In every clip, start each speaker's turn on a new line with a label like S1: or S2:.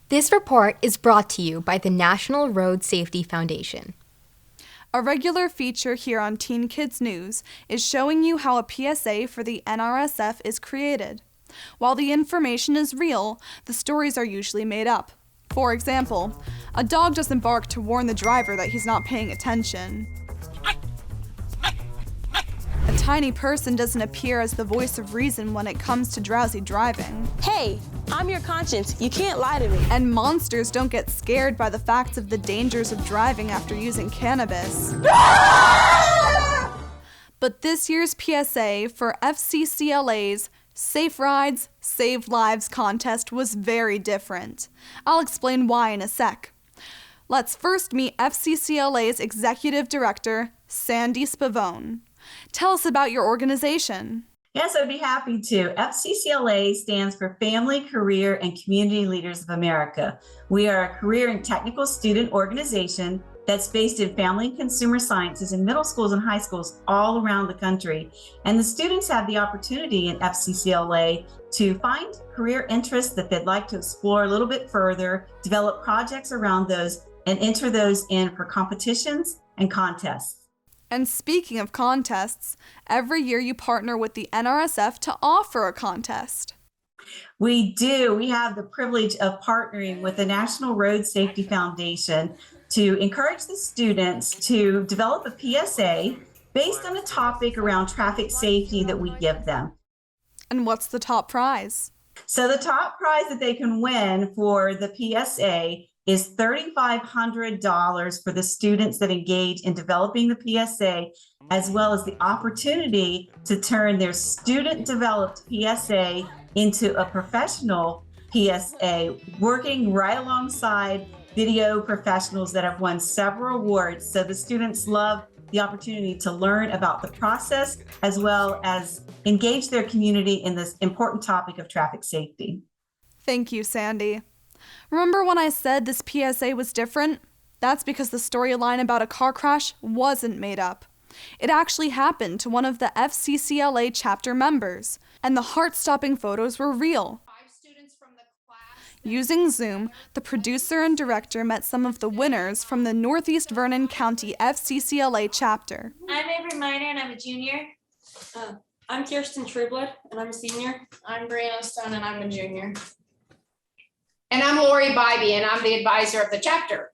S1: This report is brought to you by the National Road Safety Foundation.
S2: A regular feature here on Teen Kids News is showing you how a PSA for the NRSF is created. While the information is real, the stories are usually made up. For example, a dog doesn't bark to warn the driver that he's not paying attention. A tiny person doesn't appear as the voice of reason when it comes to drowsy driving.
S3: Hey, I'm your conscience. You can't lie to me.
S2: And monsters don't get scared by the facts of the dangers of driving after using cannabis. But this year's PSA for FCCLA's Safe Rides, Save Lives contest was very different. I'll explain why in a sec. Let's first meet FCCLA's Executive Director, Sandy Spavone. Tell us about your organization.
S4: Yes, I'd be happy to. FCCLA stands for Family, Career, and Community Leaders of America. We are a career and technical student organization that's based in family and consumer sciences in middle schools and high schools all around the country. And the students have the opportunity in FCCLA to find career interests that they'd like to explore a little bit further, develop projects around those, and enter those in for competitions and contests.
S2: And speaking of contests, every year you partner with the NRSF to offer a contest.
S4: We do. We have the privilege of partnering with the National Road Safety Foundation to encourage the students to develop a PSA based on a topic around traffic safety that we give them.
S2: And what's the top prize?
S4: So the top prize that they can win for the PSA is $3,500 for the students that engage in developing the PSA, as well as the opportunity to turn their student-developed PSA into a professional PSA, working right alongside video professionals that have won several awards. So the students love the opportunity to learn about the process, as well as engage their community in this important topic of traffic safety.
S2: Thank you, Sandy. Remember when I said this PSA was different? That's because the storyline about a car crash wasn't made up. It actually happened to one of the FCCLA chapter members, and the heart-stopping photos were real. Using Zoom, the producer and director met some of the winners from the Northeast Vernon County FCCLA chapter.
S5: I'm Avery Miner and I'm a junior.
S6: I'm Kirsten Trueblood and I'm a senior.
S7: I'm Brianna Stone and I'm a junior. And I'm Lori Bybee and I'm the advisor of the chapter.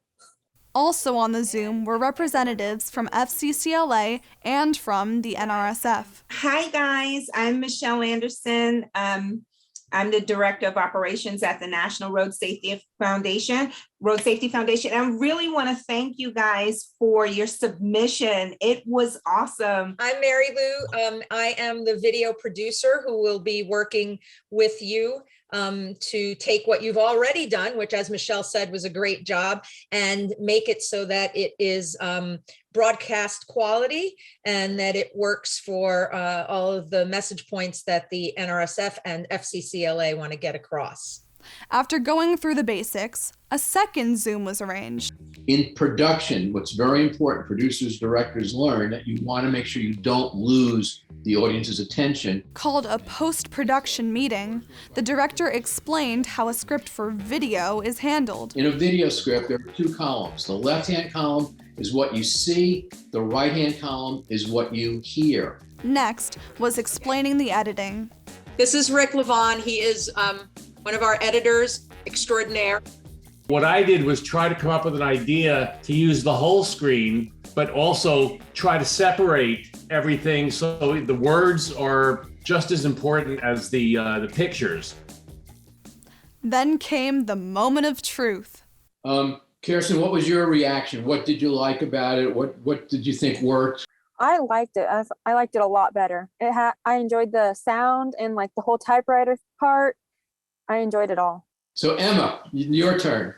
S2: Also on the Zoom were representatives from FCCLA and from the NRSF.
S8: Hi guys, I'm Michelle Anderson. I'm the Director of Operations at the National Road Safety Foundation. I really want to thank you guys for your submission. It was awesome.
S9: I'm Mary Lou. I am the video producer who will be working with you to take what you've already done, which, as Michelle said, was a great job, and make it so that it is broadcast quality and that it works for all of the message points that the NRSF and FCCLA want to get across.
S2: After going through the basics, a second Zoom was arranged.
S10: In production, what's very important, producers, directors learn that you want to make sure you don't lose the audience's attention.
S2: Called a post-production meeting, the director explained how a script for video is handled.
S10: In a video script, there are two columns. The left-hand column is what you see. The right-hand column is what you hear.
S2: Next was explaining the editing.
S9: This is Rick Levon. He is one of our editors extraordinaire.
S11: What I did was try to come up with an idea to use the whole screen, but also try to separate everything so the words are just as important as the pictures.
S2: Then came the moment of truth.
S10: Kirsten, what was your reaction? What did you like about it? What did you think worked?
S12: I liked it. I liked it a lot better. I enjoyed the sound and like the whole typewriter part. I enjoyed it all.
S10: So Emma, your turn.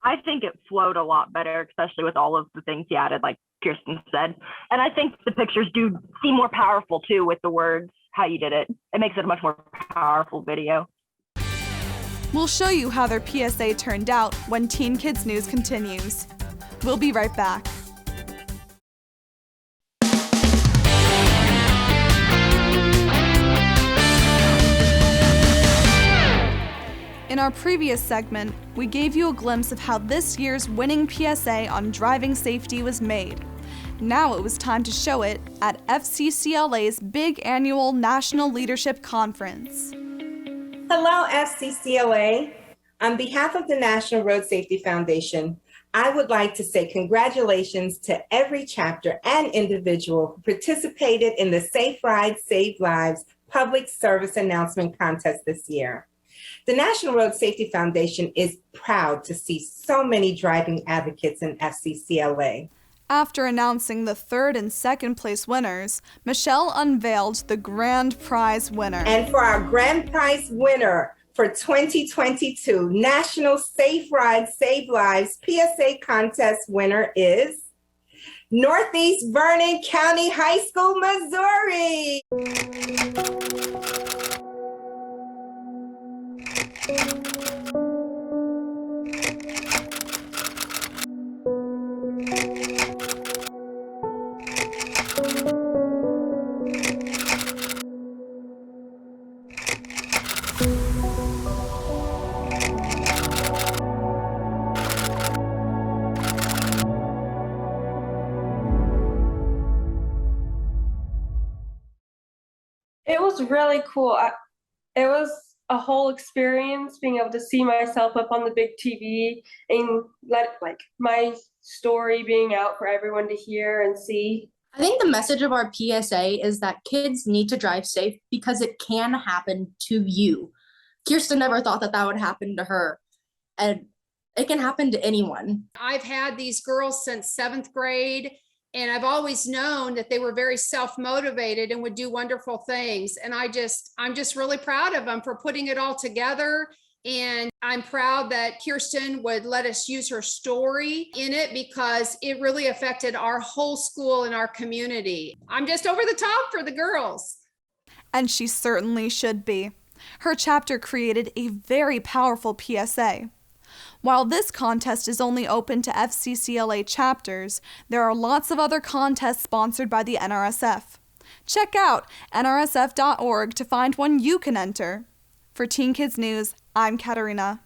S13: I think it flowed a lot better, especially with all of the things he added, like Kirsten said. And I think the pictures do seem more powerful too with the words, how you did it. It makes it a much more powerful video.
S2: We'll show you how their PSA turned out when Teen Kids News continues. We'll be right back. In our previous segment, we gave you a glimpse of how this year's winning PSA on driving safety was made. Now it was time to show it at FCCLA's big annual National Leadership Conference.
S8: Hello, FCCLA. On behalf of the National Road Safety Foundation, I would like to say congratulations to every chapter and individual who participated in the Safe Rides, Save Lives public service announcement contest this year. The National Road Safety Foundation is proud to see so many driving advocates in FCCLA.
S2: After announcing the third and second place winners, Michelle unveiled the grand prize winner.
S8: And for our grand prize winner for 2022 National Safe Rides, Save Lives PSA contest winner is Northeast Vernon County High School, Missouri.
S6: It was really cool. It was a whole experience being able to see myself up on the big TV and let my story being out for everyone to hear and see.
S14: I think the message of our PSA is that kids need to drive safe because it can happen to you. Kirsten never thought that would happen to her, and it can happen to anyone.
S9: I've had these girls since 7th grade, and I've always known that they were very self-motivated and would do wonderful things. And I'm just really proud of them for putting it all together. And I'm proud that Kirsten would let us use her story in it because it really affected our whole school and our community. I'm just over the top for the girls.
S2: And she certainly should be. Her chapter created a very powerful PSA. While this contest is only open to FCCLA chapters, there are lots of other contests sponsored by the NRSF. Check out nrsf.org to find one you can enter. For Teen Kids News, I'm Katarina.